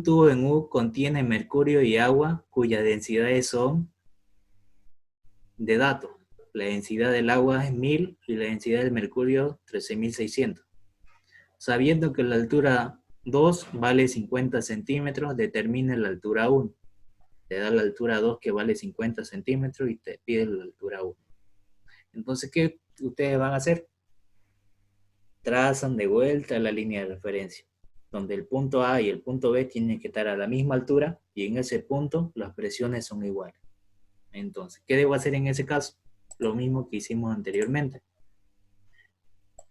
Un tubo en U contiene mercurio y agua cuyas densidades son de datos. La densidad del agua es 1000 y la densidad del mercurio 13600. Sabiendo que la altura 2 vale 50 centímetros, determina la altura 1. Te da la altura 2 que vale 50 centímetros y te pide la altura 1. Entonces, ¿qué ustedes van a hacer? Trazan de vuelta la línea de referencia, donde el punto A y el punto B tienen que estar a la misma altura y en ese punto las presiones son iguales. Entonces, ¿qué debo hacer en ese caso? Lo mismo que hicimos anteriormente.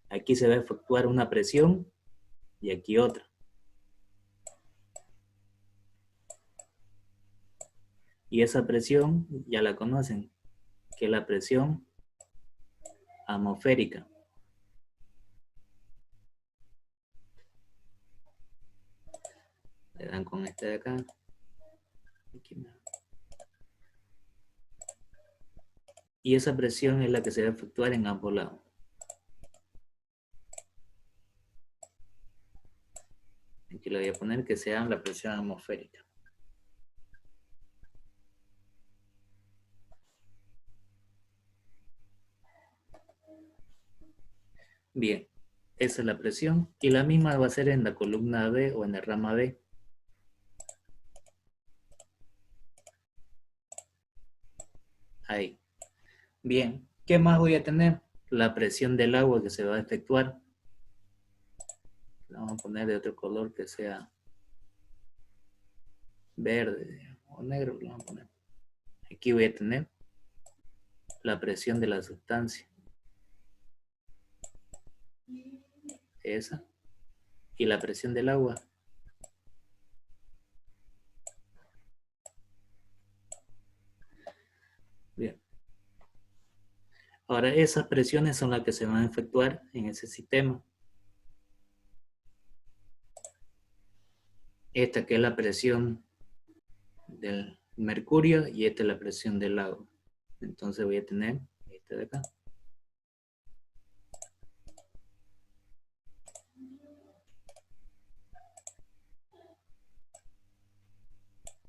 Aquí se va a efectuar una presión y aquí otra. Y esa presión ya la conocen, que es la presión atmosférica. Le dan con este de acá. Y esa presión es la que se va a efectuar en ambos lados. Aquí le voy a poner que sea la presión atmosférica. Bien, esa es la presión y la misma va a ser en la columna B o en la rama B. Ahí. Bien, ¿qué más voy a tener? La presión del agua que se va a efectuar. La vamos a poner de otro color que sea verde o negro. La vamos a poner. Aquí voy a tener la presión de la sustancia. Esa. Y la presión del agua. Bien. Ahora esas presiones son las que se van a efectuar en ese sistema. Esta que es la presión del mercurio y esta es la presión del agua. Entonces voy a tener esta de acá.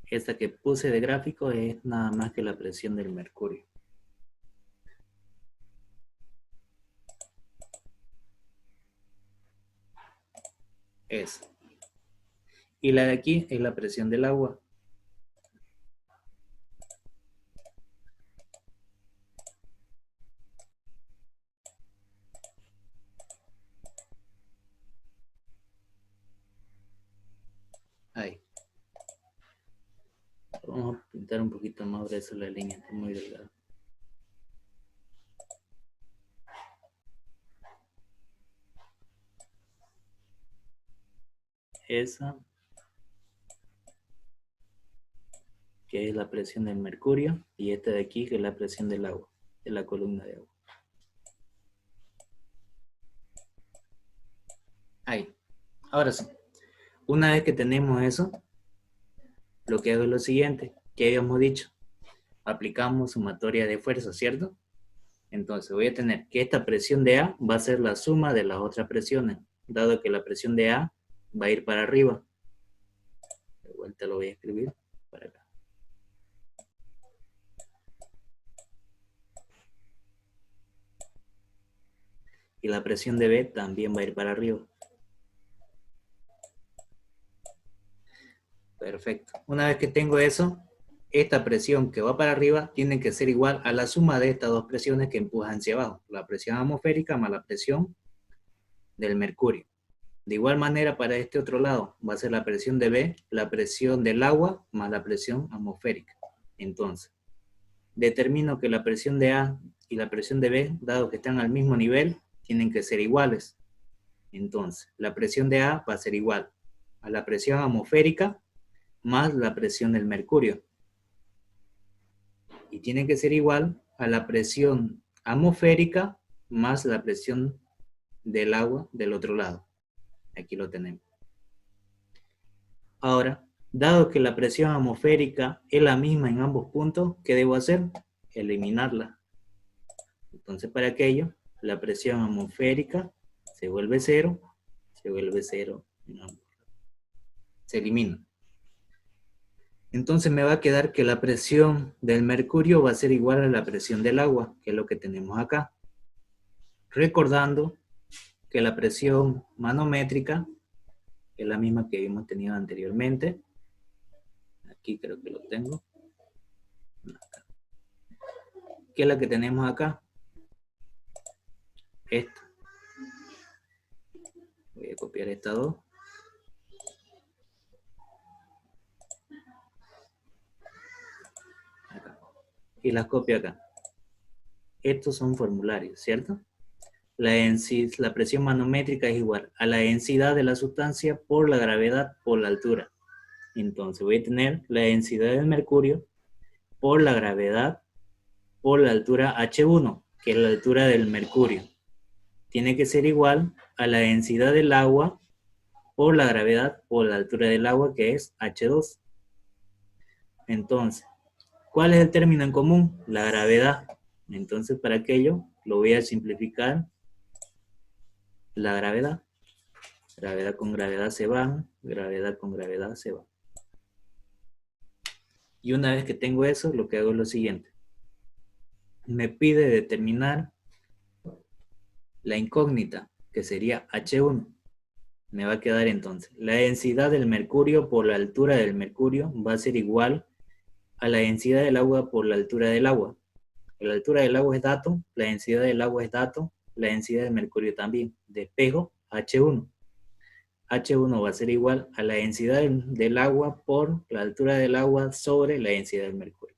Esta que puse de gráfico es nada más que la presión del mercurio. Esa. Y la de aquí es la presión del agua. Ahí. Vamos a pintar un poquito más gruesa la línea, está muy delgada. Esa, que es la presión del mercurio, y esta de aquí, que es la presión del agua, de la columna de agua. Ahí. Ahora sí. Una vez que tenemos eso, lo que hago es lo siguiente, que habíamos dicho. Aplicamos sumatoria de fuerza, ¿cierto? Entonces voy a tener que esta presión de A va a ser la suma de las otras presiones, dado que la presión de A va a ir para arriba. De vuelta lo voy a escribir para acá. Y la presión de B también va a ir para arriba. Perfecto. Una vez que tengo eso, esta presión que va para arriba tiene que ser igual a la suma de estas dos presiones que empujan hacia abajo. La presión atmosférica más la presión del mercurio. De igual manera, para este otro lado, va a ser la presión de B, la presión del agua más la presión atmosférica. Entonces, determino que la presión de A y la presión de B, dado que están al mismo nivel, tienen que ser iguales. Entonces, la presión de A va a ser igual a la presión atmosférica más la presión del mercurio. Y tiene que ser igual a la presión atmosférica más la presión del agua del otro lado. Aquí lo tenemos. Ahora, dado que la presión atmosférica es la misma en ambos puntos, ¿qué debo hacer? Eliminarla. Entonces, para aquello, la presión atmosférica se vuelve cero en ambos. Se elimina. Entonces me va a quedar que la presión del mercurio va a ser igual a la presión del agua, que es lo que tenemos acá. Recordando que la presión manométrica es la misma que hemos tenido anteriormente. Aquí creo que lo tengo. ¿Qué es la que tenemos acá? Esta. Voy a copiar estas dos. Acá. Y las copio acá. Estos son formularios, ¿cierto? La presión manométrica es igual a la densidad de la sustancia por la gravedad por la altura. Entonces voy a tener la densidad del mercurio por la gravedad por la altura H1, que es la altura del mercurio. Tiene que ser igual a la densidad del agua por la gravedad por la altura del agua, que es H2. Entonces, ¿cuál es el término en común? La gravedad. Entonces, para aquello, lo voy a simplificar. La gravedad. Gravedad con gravedad se van. Gravedad con gravedad se va. Y una vez que tengo eso, lo que hago es lo siguiente. Me pide determinar la incógnita, que sería H1. Me va a quedar entonces, la densidad del mercurio por la altura del mercurio va a ser igual a la densidad del agua por la altura del agua. La altura del agua es dato, la densidad del agua es dato, la densidad del mercurio también. Despejo H1. H1 va a ser igual a la densidad del agua por la altura del agua sobre la densidad del mercurio.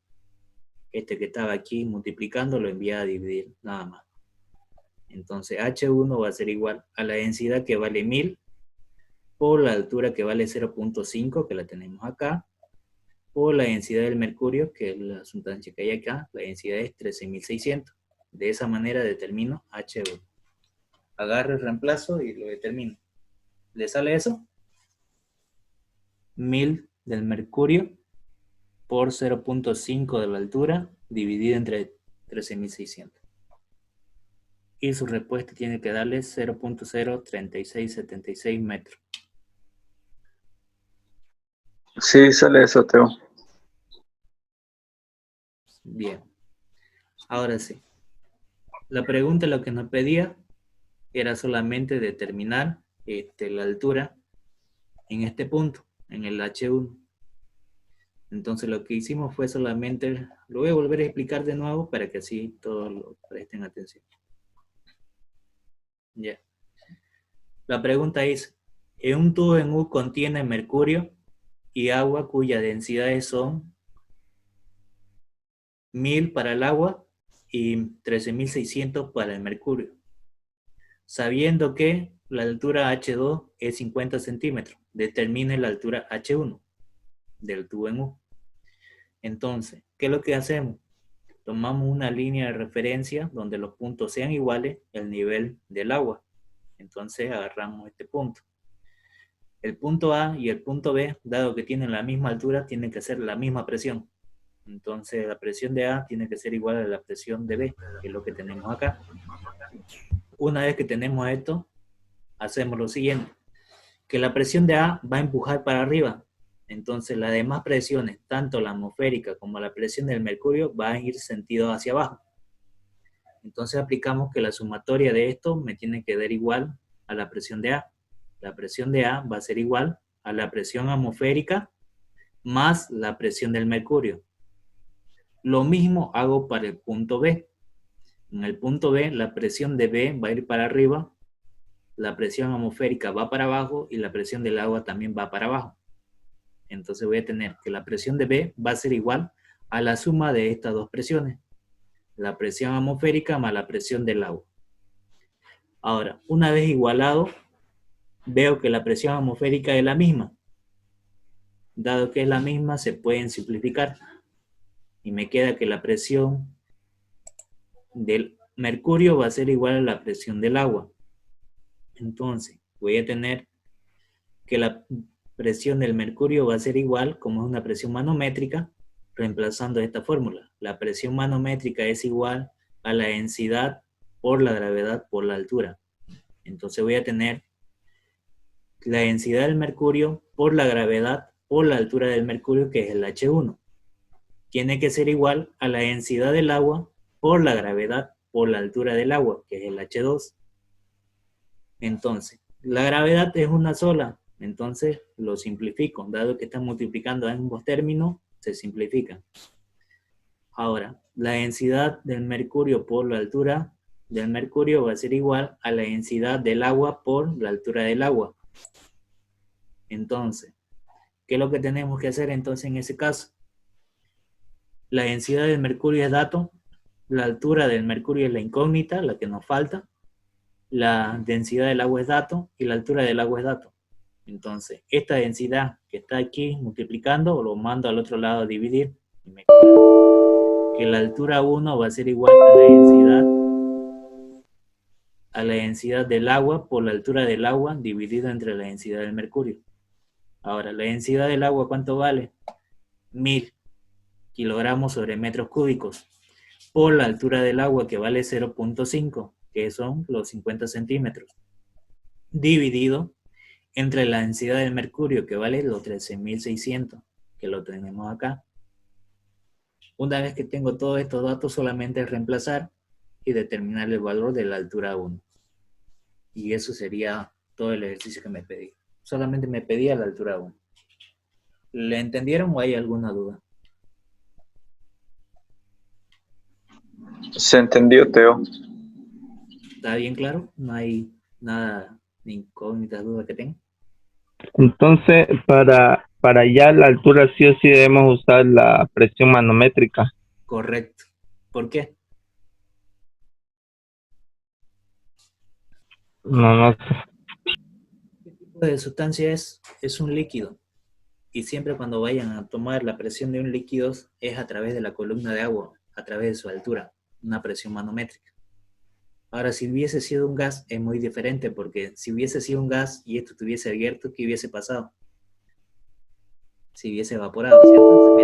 Este que estaba aquí multiplicando lo envía a dividir, nada más. Entonces H1 va a ser igual a la densidad que vale 1000 por la altura que vale 0.5, que la tenemos acá, por la densidad del mercurio, que es la sustancia que hay acá, la densidad es 13.600. De esa manera determino H1. Agarro el reemplazo y lo determino. ¿Le sale eso? 1000 del mercurio por 0.5 de la altura dividido entre 13.600. Y su respuesta tiene que darle 0.03676 metros. Sí, sale eso, Teo. Bien. Ahora sí. La pregunta lo que nos pedía era solamente determinar la altura en este punto, en el H1. Entonces lo que hicimos fue solamente, lo voy a volver a explicar de nuevo para que así todos lo presten atención. Ya. La pregunta es, en un tubo en U contiene mercurio y agua cuyas densidades son 1000 para el agua y 13.600 para el mercurio. Sabiendo que la altura H2 es 50 centímetros, determine la altura H1 del tubo en U. Entonces, ¿qué es lo que hacemos? Tomamos una línea de referencia donde los puntos sean iguales al nivel del agua. Entonces agarramos este punto. El punto A y el punto B, dado que tienen la misma altura, tienen que ser la misma presión. Entonces la presión de A tiene que ser igual a la presión de B, que es lo que tenemos acá. Una vez que tenemos esto, hacemos lo siguiente, que la presión de A va a empujar para arriba. Entonces las demás presiones, tanto la atmosférica como la presión del mercurio, van a ir sentido hacia abajo. Entonces aplicamos que la sumatoria de esto me tiene que dar igual a la presión de A. La presión de A va a ser igual a la presión atmosférica más la presión del mercurio. Lo mismo hago para el punto B. En el punto B, la presión de B va a ir para arriba, la presión atmosférica va para abajo y la presión del agua también va para abajo. Entonces voy a tener que la presión de B va a ser igual a la suma de estas dos presiones. La presión atmosférica más la presión del agua. Ahora, una vez igualado, veo que la presión atmosférica es la misma. Dado que es la misma, se pueden simplificar. Y me queda que la presión del mercurio va a ser igual a la presión del agua. Entonces, voy a tener que la presión del mercurio va a ser igual, como es una presión manométrica, reemplazando esta fórmula. La presión manométrica es igual a la densidad por la gravedad por la altura. Entonces voy a tener la densidad del mercurio por la gravedad por la altura del mercurio, que es el H1. Tiene que ser igual a la densidad del agua por la gravedad por la altura del agua, que es el H2. Entonces, la gravedad es una sola, entonces lo simplifico. Dado que están multiplicando ambos términos, se simplifican. Ahora, la densidad del mercurio por la altura del mercurio va a ser igual a la densidad del agua por la altura del agua. Entonces, ¿qué es lo que tenemos que hacer entonces en ese caso? La densidad del mercurio es dato, la altura del mercurio es la incógnita, la que nos falta, la densidad del agua es dato y la altura del agua es dato. Entonces, esta densidad que está aquí multiplicando, lo mando al otro lado a dividir, y me queda que la altura 1 va a ser igual a la densidad del agua por la altura del agua dividido entre la densidad del mercurio. Ahora, la densidad del agua, ¿cuánto vale? 1000 kilogramos sobre metros cúbicos por la altura del agua, que vale 0.5, que son los 50 centímetros, dividido entre la densidad del mercurio, que vale los 13.600, que lo tenemos acá. Una vez que tengo todos estos datos, solamente es reemplazar y determinar el valor de la altura 1. Y eso sería todo el ejercicio que me pedí. Solamente me pedía la altura 1. ¿Le entendieron o hay alguna duda? Se entendió, Teo. ¿Está bien claro? No hay nada de incógnitas, dudas que tenga. Entonces, para ya la altura sí o sí debemos usar la presión manométrica. Correcto. ¿Por qué? No sé. ¿Qué tipo de sustancia es? Es un líquido. Y siempre cuando vayan a tomar la presión de un líquido es a través de la columna de agua, a través de su altura, una presión manométrica. Ahora, si hubiese sido un gas, es muy diferente, porque si hubiese sido un gas y esto estuviese abierto, ¿qué hubiese pasado? Si hubiese evaporado, ¿cierto?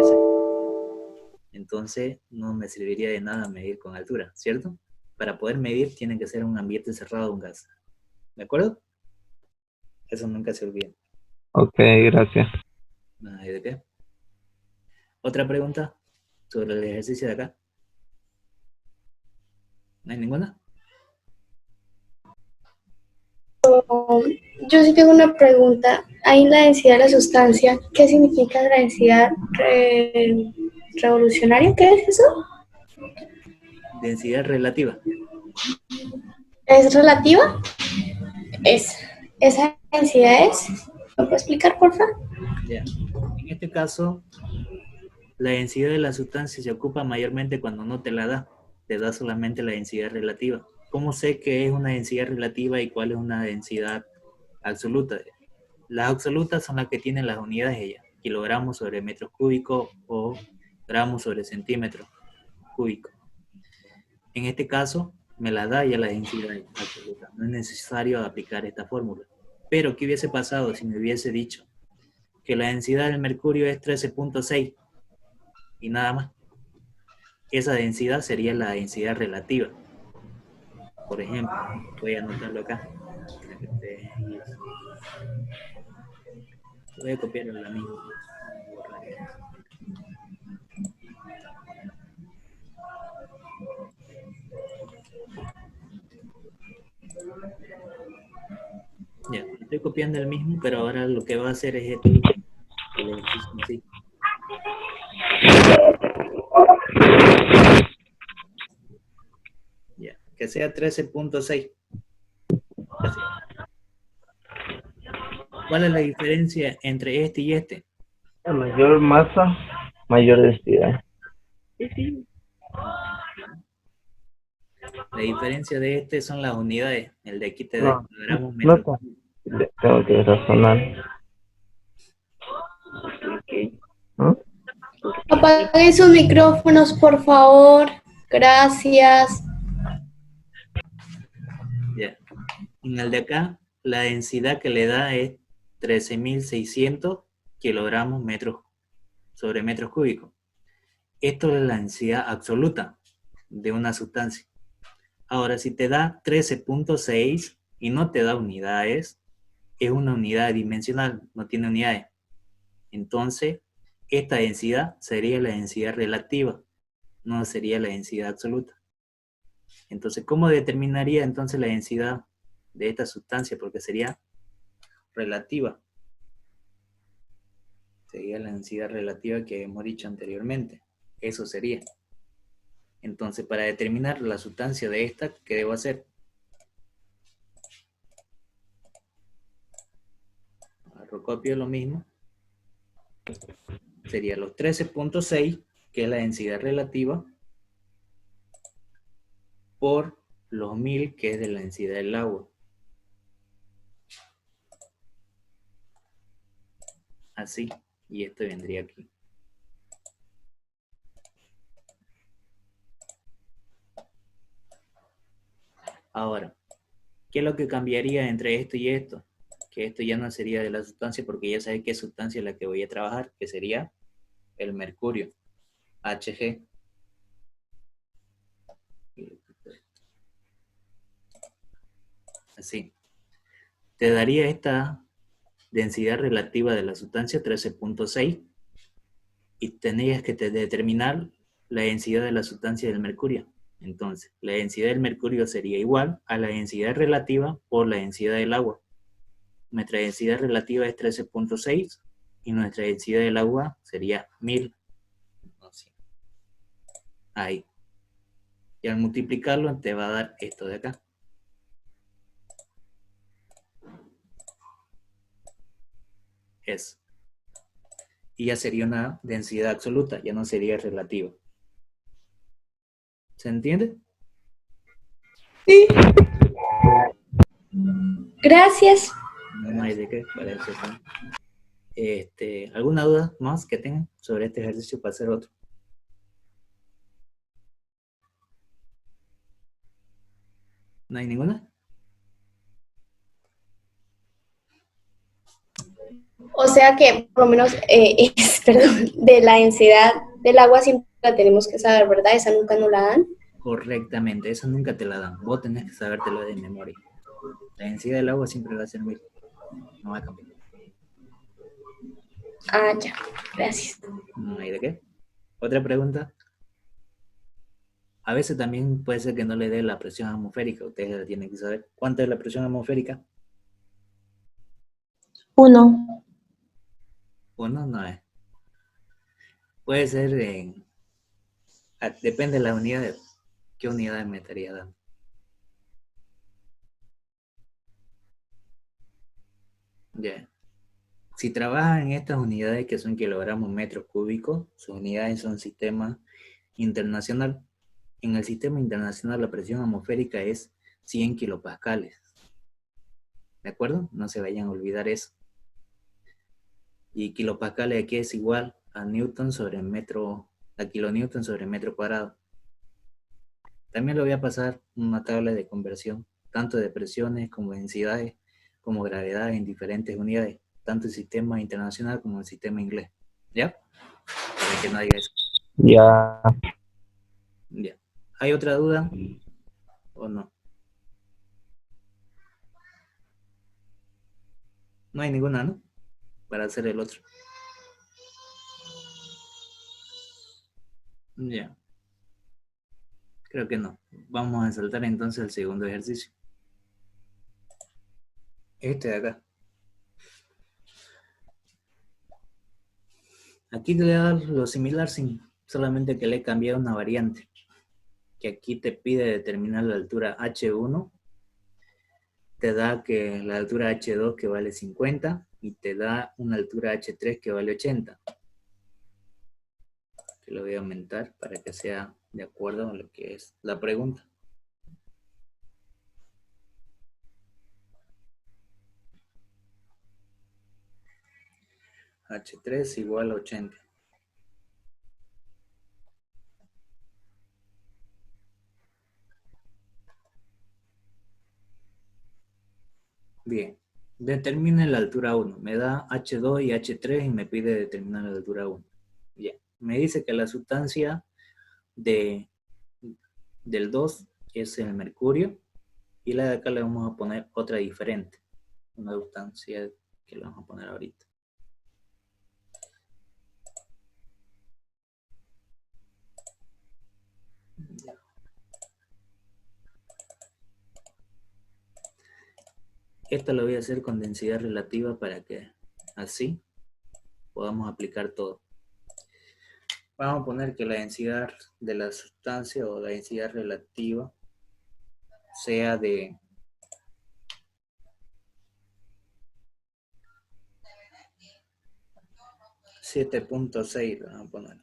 Entonces, no me serviría de nada medir con altura, ¿cierto? Para poder medir, tiene que ser un ambiente cerrado un gas. ¿De acuerdo? Eso nunca se olvida. Ok, gracias. Nada de qué. ¿Otra pregunta sobre el ejercicio de acá? ¿No hay ninguna? Yo sí tengo una pregunta. Ahí la densidad de la sustancia, ¿qué significa la densidad revolucionaria? ¿Qué es eso? Densidad relativa. ¿Es relativa? ¿Esa densidad es? ¿Me puede explicar, por favor? Ya. En este caso, la densidad de la sustancia se ocupa mayormente cuando no te la da. Te da solamente la densidad relativa. ¿Cómo sé qué es una densidad relativa y cuál es una densidad absoluta? Las absolutas son las que tienen las unidades ellas. Kilogramos sobre metros cúbicos o gramos sobre centímetros cúbicos. En este caso, me la da ya la densidad absoluta. No es necesario aplicar esta fórmula. Pero, ¿qué hubiese pasado si me hubiese dicho que la densidad del mercurio es 13.6 y nada más? Esa densidad sería la densidad relativa. Por ejemplo, voy a anotarlo acá. Voy a copiar la misma. Ya, estoy copiando el mismo, pero ahora lo que va a hacer es el ejercicio en sí. Ya, que sea 13.6. ¿Cuál es la diferencia entre este y este? A mayor masa, mayor densidad. La diferencia de este son las unidades. El de aquí te da No, kilogramos, no metros. tengo que razonar. ¿Mm? Apaguen sus micrófonos, por favor. Gracias. Ya. En el de acá, la densidad que le da es 13.600 kilogramos sobre metros cúbicos. Esto es la densidad absoluta de una sustancia. Ahora, si te da 13.6 y no te da unidades, es una unidad dimensional, no tiene unidades. Entonces, esta densidad sería la densidad relativa, no sería la densidad absoluta. Entonces, ¿cómo determinaría entonces la densidad de esta sustancia? Porque sería relativa. Sería la densidad relativa que hemos dicho anteriormente. Eso sería. Entonces, para determinar la sustancia de esta, ¿qué debo hacer? Recopio lo mismo. Sería los 13.6, que es la densidad relativa, por los 1000, que es de la densidad del agua. Así. Y esto vendría aquí. Ahora, ¿qué es lo que cambiaría entre esto y esto? Que esto ya no sería de la sustancia, porque ya sabes qué sustancia es la que voy a trabajar, que sería el mercurio, Hg. Así. Te daría esta densidad relativa de la sustancia 13.6 y tenías que determinar la densidad de la sustancia del mercurio. Entonces, la densidad del mercurio sería igual a la densidad relativa por la densidad del agua. Nuestra densidad relativa es 13.6 y nuestra densidad del agua sería 1000. Ahí. Y al multiplicarlo te va a dar esto de acá. Eso. Y ya sería una densidad absoluta, ya no sería relativa. ¿Se entiende? Sí. Gracias. No hay de qué, para eso está. ¿Alguna duda más que tengan sobre este ejercicio para hacer otro? ¿No hay ninguna? O sea que, por lo menos, perdón, de la densidad del agua siempre la tenemos que saber, ¿verdad? Esa nunca nos la dan. Correctamente, esa nunca te la dan. Vos tenés que sabértelo de memoria. La densidad del agua siempre va a ser 1000. No va a cambiar. Ah, ya. Gracias. No hay de qué. ¿Otra pregunta? A veces también puede ser que no le dé la presión atmosférica. Ustedes la tienen que saber. ¿Cuánta es la presión atmosférica? 1. 1 no es. Puede ser depende de la unidad. ¿Qué unidad me estaría dando? Ya. Si trabajan en estas unidades que son kilogramos metros cúbicos, sus unidades son sistema internacional. En el sistema internacional la presión atmosférica es 100 kilopascales. ¿De acuerdo? No se vayan a olvidar eso. Y kilopascales aquí es igual a newton sobre metro, a kilonewton sobre metro cuadrado. También le voy a pasar una tabla de conversión, tanto de presiones como densidades, como gravedades en diferentes unidades, tanto el sistema internacional como el sistema inglés. ¿Ya? Para que no haya eso. Ya. Ya. ¿Hay otra duda o no? No hay ninguna, ¿no? Para hacer el otro. Ya. Creo que no. Vamos a saltar entonces el segundo ejercicio. Este de acá. Aquí te voy a dar lo similar, solamente que le he cambiado una variante. Que aquí te pide determinar la altura H1. Te da que la altura H2 que vale 50 y te da una altura H3 que vale 80. Que lo voy a aumentar para que sea de acuerdo a lo que es la pregunta. H3 igual a 80. Bien. Determine la altura 1. Me da H2 y H3 y me pide determinar la altura 1. Bien. Me dice que la sustancia del 2 es el mercurio y la de acá le vamos a poner otra diferente. Una sustancia que le vamos a poner ahorita. Esto lo voy a hacer con densidad relativa para que así podamos aplicar todo. Vamos a poner que la densidad de la sustancia o la densidad relativa sea de 7.6, vamos a poner.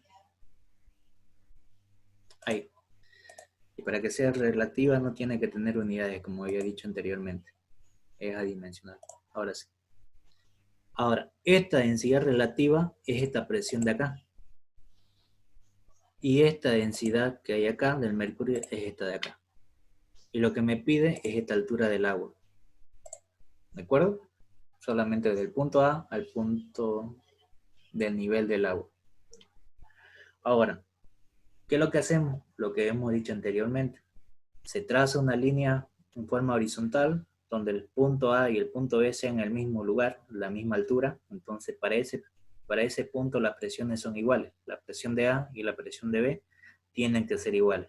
Ahí. Y para que sea relativa no tiene que tener unidades, como había dicho anteriormente. Es adimensional. Ahora sí. Ahora, esta densidad relativa es esta presión de acá. Y esta densidad que hay acá del mercurio es esta de acá. Y lo que me pide es esta altura del agua. ¿De acuerdo? Solamente del punto A al punto del nivel del agua. Ahora, ¿qué es lo que hacemos? Lo que hemos dicho anteriormente. Se traza una línea en forma horizontal donde el punto A y el punto B sean en el mismo lugar, la misma altura. Entonces, para ese punto las presiones son iguales. La presión de A y la presión de B tienen que ser iguales.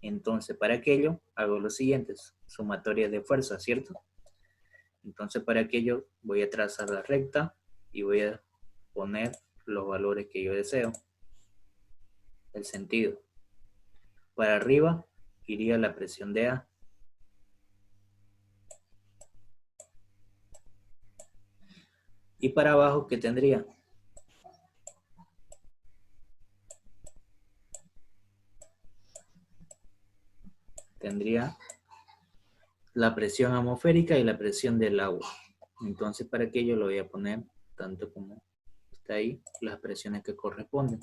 Entonces, para aquello, hago lo siguiente, sumatorias de fuerza, ¿cierto? Entonces, para aquello, voy a trazar la recta y voy a poner los valores que yo deseo. El sentido. Para arriba, iría la presión de A. Y para abajo, ¿qué tendría? Tendría la presión atmosférica y la presión del agua. Entonces, para aquello lo voy a poner, tanto como está ahí, las presiones que corresponden.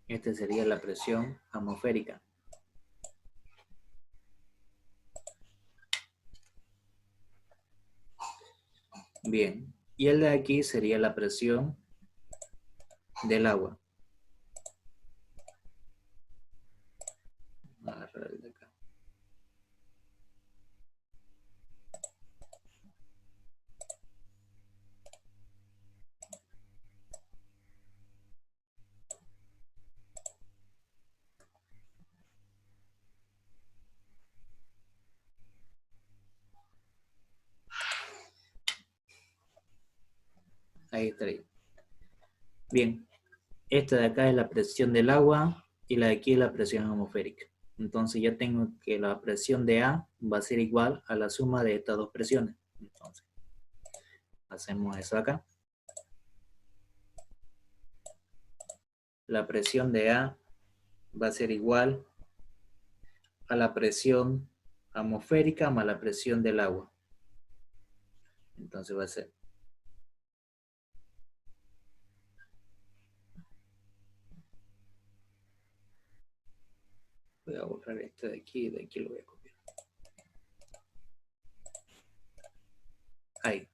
Esta sería la presión atmosférica. Bien, y el de aquí sería la presión del agua. Agarrar el de acá. Ahí estaría. Bien, esta de acá es la presión del agua y la de aquí es la presión atmosférica. Entonces ya tengo que la presión de A va a ser igual a la suma de estas dos presiones. Entonces, hacemos eso acá. La presión de A va a ser igual a la presión atmosférica más la presión del agua. Entonces va a ser voy a borrar este de aquí lo voy a copiar. Ahí.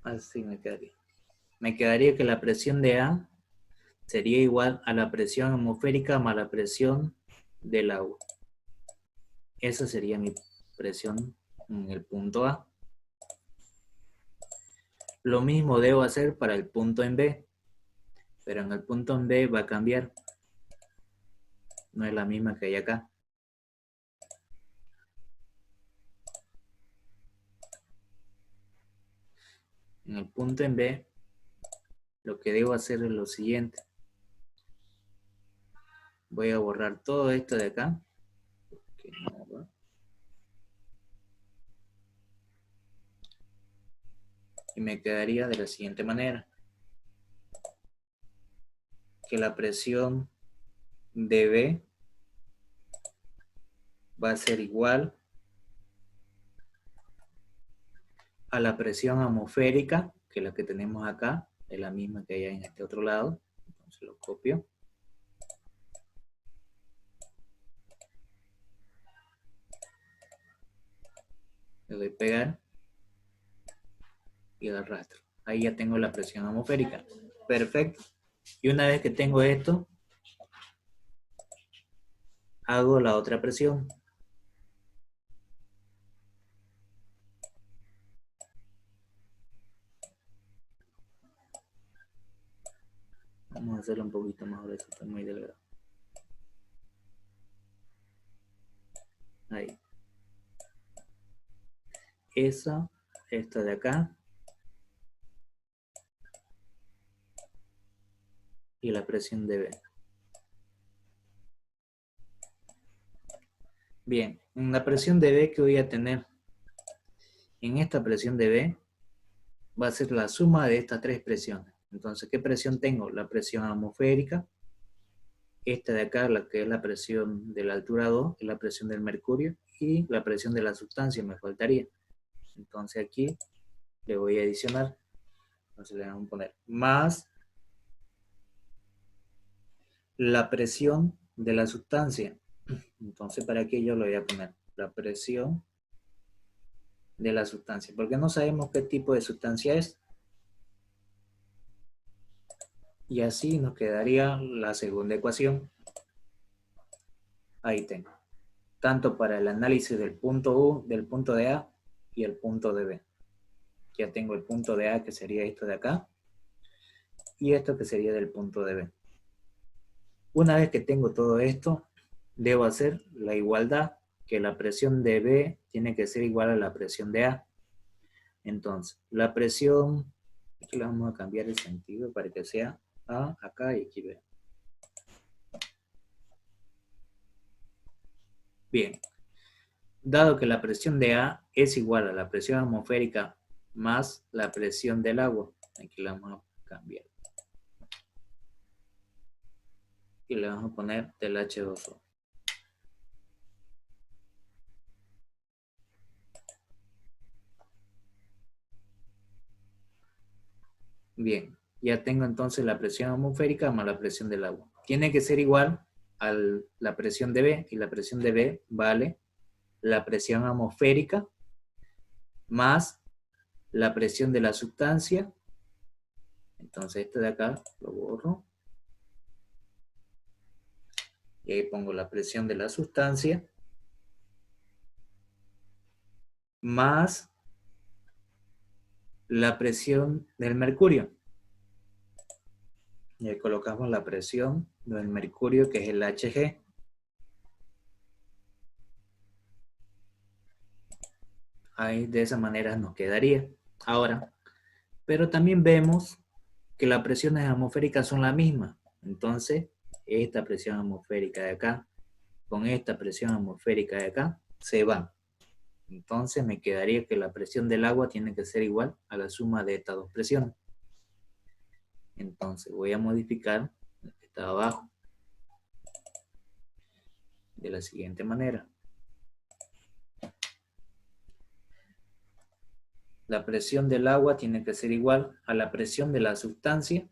Así me quedaría. Me quedaría que la presión de A sería igual a la presión atmosférica más la presión del agua. Esa sería mi presión en el punto A. Lo mismo debo hacer para el punto en B, pero en el punto en B va a cambiar. No es la misma que hay acá. En el punto en B, lo que debo hacer es lo siguiente. Voy a borrar todo esto de acá. Y me quedaría de la siguiente manera. Que la presión de B va a ser igual a la presión atmosférica, que es la que tenemos acá, es la misma que hay en este otro lado. Entonces lo copio. Le doy pegar y arrastro. Ahí ya tengo la presión atmosférica. Perfecto. Y una vez que tengo esto, hago la otra presión. Vamos a hacerlo un poquito más grueso, está muy delgado. Ahí. Esta de acá. Y la presión de B. Bien, en la presión de B que voy a tener, en esta presión de B, va a ser la suma de estas tres presiones. Entonces, ¿qué presión tengo? La presión atmosférica. Esta de acá, la que es la presión de la altura 2, es la presión del mercurio, y la presión de la sustancia me faltaría. Entonces aquí le voy a adicionar, entonces le vamos a poner más la presión de la sustancia. Entonces para aquí yo le voy a poner la presión de la sustancia, porque no sabemos qué tipo de sustancia es. Y así nos quedaría la segunda ecuación. Ahí tengo. Tanto para el análisis del punto U, del punto de A y el punto de B. Ya tengo el punto de A que sería esto de acá. Y esto que sería del punto de B. Una vez que tengo todo esto, debo hacer la igualdad, que la presión de B tiene que ser igual a la presión de A. Entonces, la presión, aquí le vamos a cambiar el sentido para que sea A acá y aquí B. Bien, dado que la presión de A es igual a la presión atmosférica más la presión del agua, aquí la vamos a cambiar. Y le vamos a poner del H2O. Bien, ya tengo entonces la presión atmosférica más la presión del agua. Tiene que ser igual a la presión de B, y la presión de B vale la presión atmosférica más la presión de la sustancia. Entonces este de acá lo borro. Y ahí pongo la presión de la sustancia más la presión del mercurio. Y ahí colocamos la presión del mercurio, que es el Hg. Ahí de esa manera nos quedaría. Ahora, pero también vemos que las presiones atmosféricas son las mismas. Entonces, esta presión atmosférica de acá con esta presión atmosférica de acá se van. Entonces me quedaría que la presión del agua tiene que ser igual a la suma de estas dos presiones. Entonces voy a modificar lo que está abajo de la siguiente manera. La presión del agua tiene que ser igual a la presión de la sustancia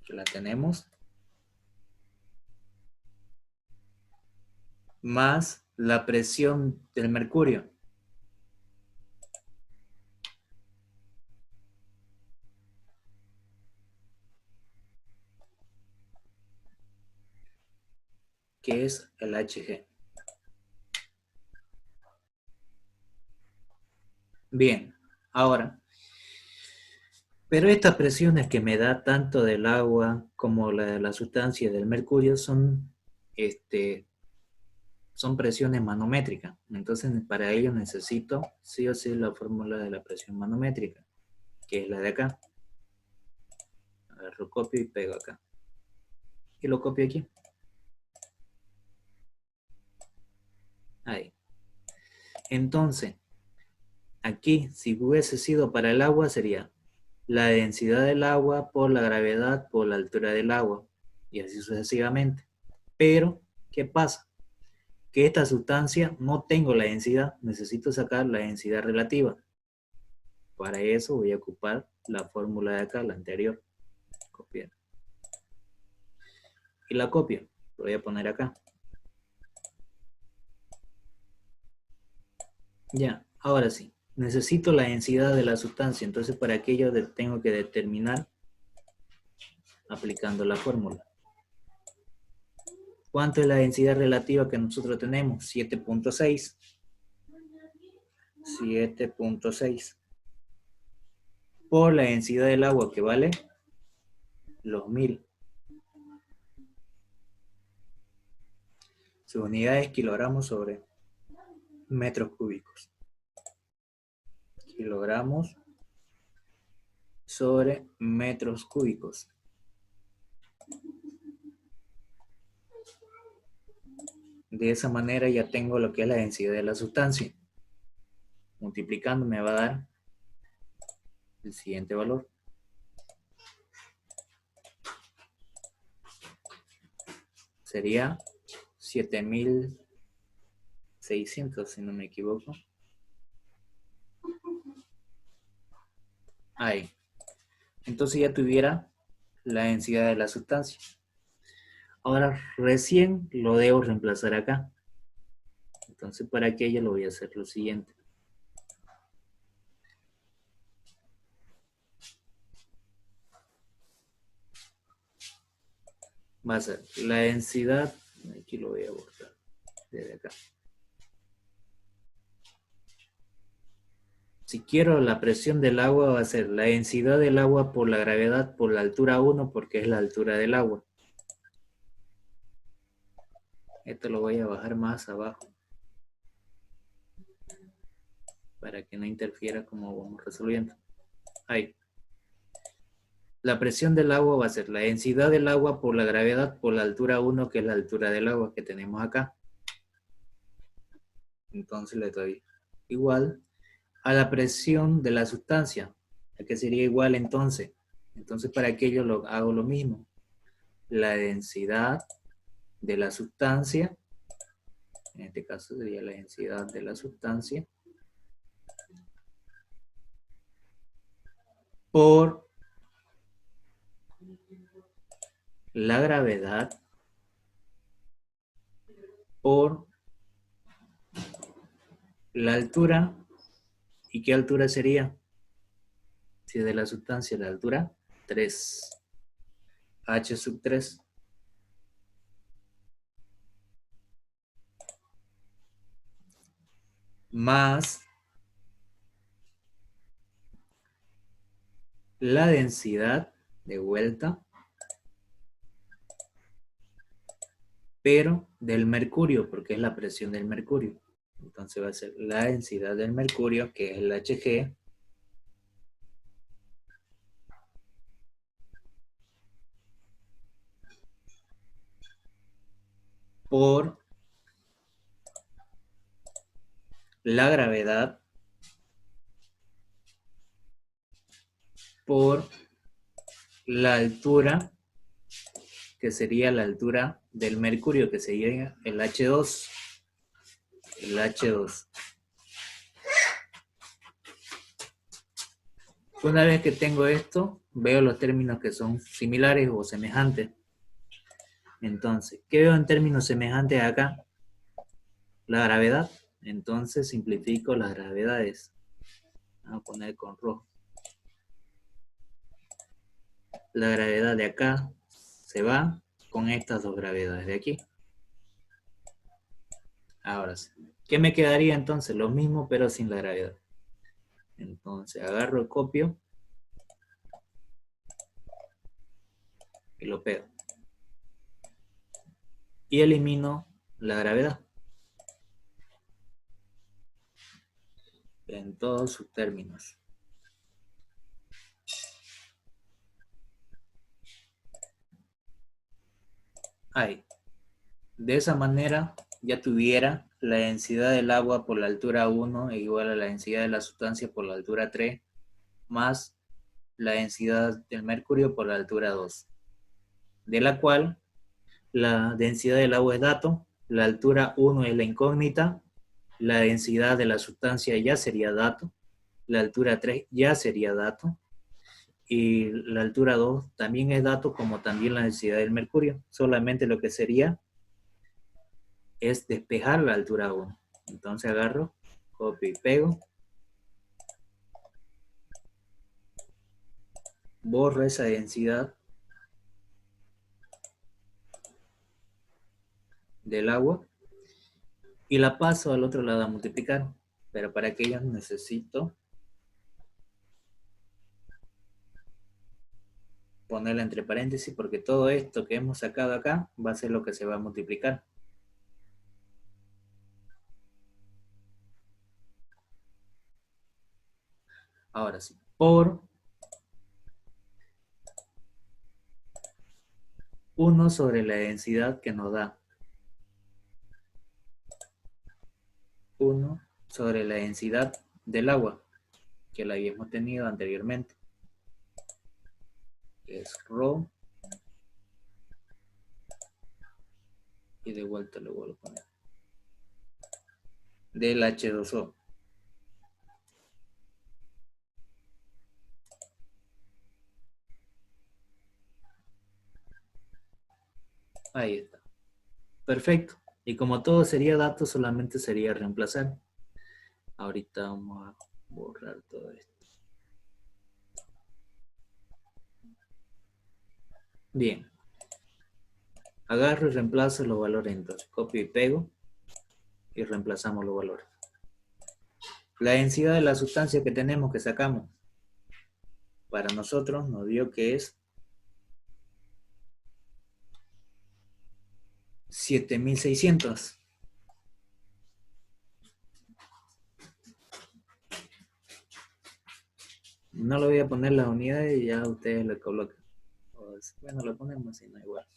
que la tenemos más la presión del mercurio. Que es el Hg. Bien, ahora, pero estas presiones que me da tanto del agua como la sustancia del mercurio son presiones manométricas. Entonces, para ello necesito sí o sí la fórmula de la presión manométrica, que es la de acá. Agarro, copio y pego acá. Y lo copio aquí. Ahí. Entonces, aquí, si hubiese sido para el agua, sería la densidad del agua por la gravedad por la altura del agua. Y así sucesivamente. Pero, ¿qué pasa? Que esta sustancia no tengo la densidad, necesito sacar la densidad relativa. Para eso voy a ocupar la fórmula de acá, la anterior. Copiar. Y la copio, lo voy a poner acá. Ya, ahora sí, necesito la densidad de la sustancia, entonces para aquello tengo que determinar aplicando la fórmula. ¿Cuánto es la densidad relativa que nosotros tenemos? 7.6. 7.6 por la densidad del agua, que vale los 1000. Su unidad es kilogramos sobre metros cúbicos. Kilogramos sobre metros cúbicos. De esa manera ya tengo lo que es la densidad de la sustancia. Multiplicando me va a dar el siguiente valor. Sería 7600, si no me equivoco. Ahí. Entonces ya tuviera la densidad de la sustancia. Ahora recién lo debo reemplazar acá. Entonces para aquello lo voy a hacer lo siguiente. Va a ser la densidad, aquí lo voy a borrar desde acá. Si quiero la presión del agua, va a ser la densidad del agua por la gravedad por la altura 1, porque es la altura del agua. Esto lo voy a bajar más abajo para que no interfiera como vamos resolviendo. Ahí. La presión del agua va a ser la densidad del agua por la gravedad por la altura 1, que es la altura del agua que tenemos acá. Entonces le doy igual a la presión de la sustancia, que sería igual entonces. Entonces para aquello hago lo mismo. La densidad de la sustancia, en este caso sería la densidad de la sustancia, por la gravedad por la altura. ¿Y qué altura sería? Si de la sustancia la altura 3. H sub 3. Más la densidad de vuelta, pero del mercurio, porque es la presión del mercurio. Entonces va a ser la densidad del mercurio, que es el Hg, por la gravedad por la altura, que sería la altura del mercurio, que sería el H2. El H2. Una vez que tengo esto, veo los términos que son similares o semejantes. Entonces, ¿qué veo en términos semejantes acá? La gravedad. Entonces simplifico las gravedades. Vamos a poner con rojo. La gravedad de acá se va con estas dos gravedades de aquí. Ahora sí. ¿Qué me quedaría entonces? Lo mismo pero sin la gravedad. Entonces agarro el copio y lo pego. Y elimino la gravedad en todos sus términos. Ahí. De esa manera ya tuviera la densidad del agua por la altura 1 es igual a la densidad de la sustancia por la altura 3 más la densidad del mercurio por la altura 2, de la cual la densidad del agua es dato, la altura 1 es la incógnita, la densidad de la sustancia ya sería dato, la altura 3 ya sería dato, y la altura 2 también es dato, como también la densidad del mercurio. Solamente lo que sería es despejar la altura 1. Entonces agarro, copio y pego, borro esa densidad del agua y la paso al otro lado a multiplicar. Pero para aquello necesito ponerla entre paréntesis porque todo esto que hemos sacado acá va a ser lo que se va a multiplicar. Ahora sí, por 1 sobre la densidad que nos da 1 sobre la densidad del agua que la habíamos tenido anteriormente, que es ρ, y de vuelta lo vuelvo a poner, del H2O. Ahí está. Perfecto. Y como todo sería datos, solamente sería reemplazar. Ahorita vamos a borrar todo esto. Bien. Agarro y reemplazo los valores entonces. Copio y pego. Y reemplazamos los valores. La densidad de la sustancia que tenemos, que sacamos, para nosotros nos dio que es 7600. No le voy a poner las unidades y ya ustedes le colocan. Bueno, lo ponemos así, no igual.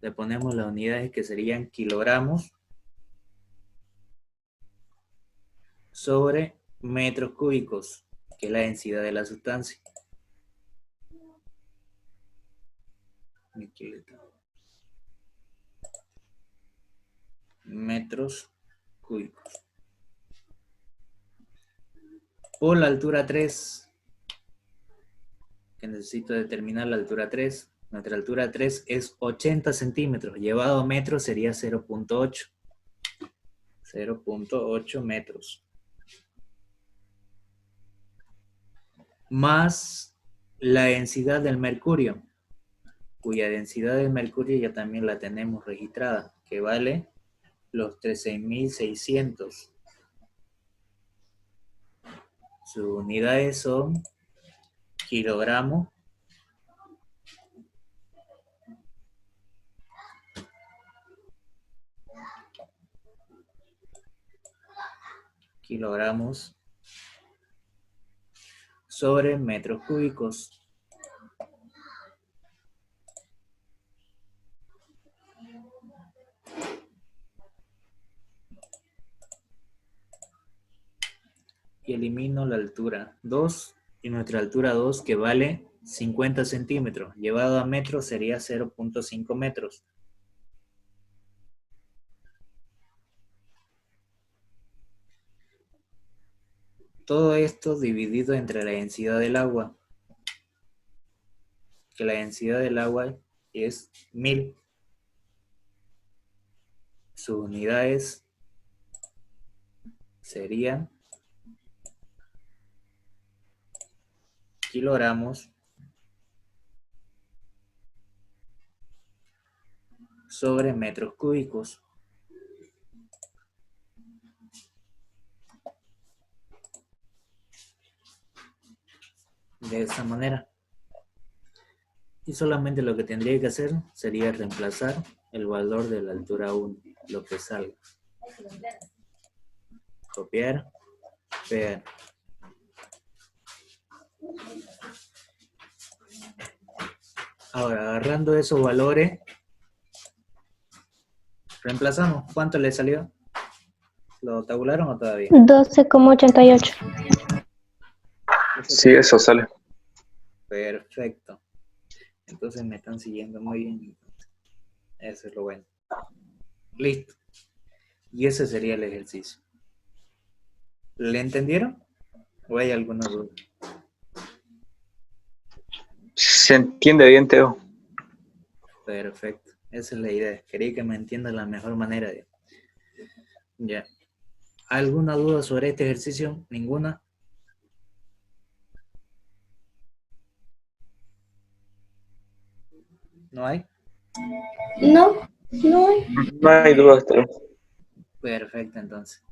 Le ponemos las unidades que serían kilogramos sobre metros cúbicos, que es la densidad de la sustancia. Metros cúbicos. Por la altura 3, que necesito determinar la altura 3. Nuestra altura 3 es 80 centímetros. Llevado a metros sería 0.8. 0.8 metros. Más la densidad del mercurio, cuya densidad del mercurio ya también la tenemos registrada, que vale los 13.600. Sus unidades son kilogramos sobre metros cúbicos. Y elimino la altura 2 y nuestra altura 2 que vale 50 centímetros. Llevado a metros sería 0.5 metros. Todo esto dividido entre la densidad del agua, que la densidad del agua es 1000. Sus unidades serían kilogramos sobre metros cúbicos. De esa manera. Y solamente lo que tendría que hacer sería reemplazar el valor de la altura 1, lo que salga. Copiar, pegar. Ahora, agarrando esos valores, reemplazamos. ¿Cuánto le salió? ¿Lo tabularon o todavía? 12,88. Sí, eso sale. Perfecto. Entonces me están siguiendo muy bien. Eso es lo bueno. Listo. Y ese sería el ejercicio. ¿Le entendieron? ¿O hay alguna duda? Se entiende bien, Teo. Perfecto. Esa es la idea. Quería que me entiendan la mejor manera. Ya. ¿Alguna duda sobre este ejercicio? ¿Ninguna? ¿No hay? No, no hay. No hay dudas, Teo. Perfecto, entonces.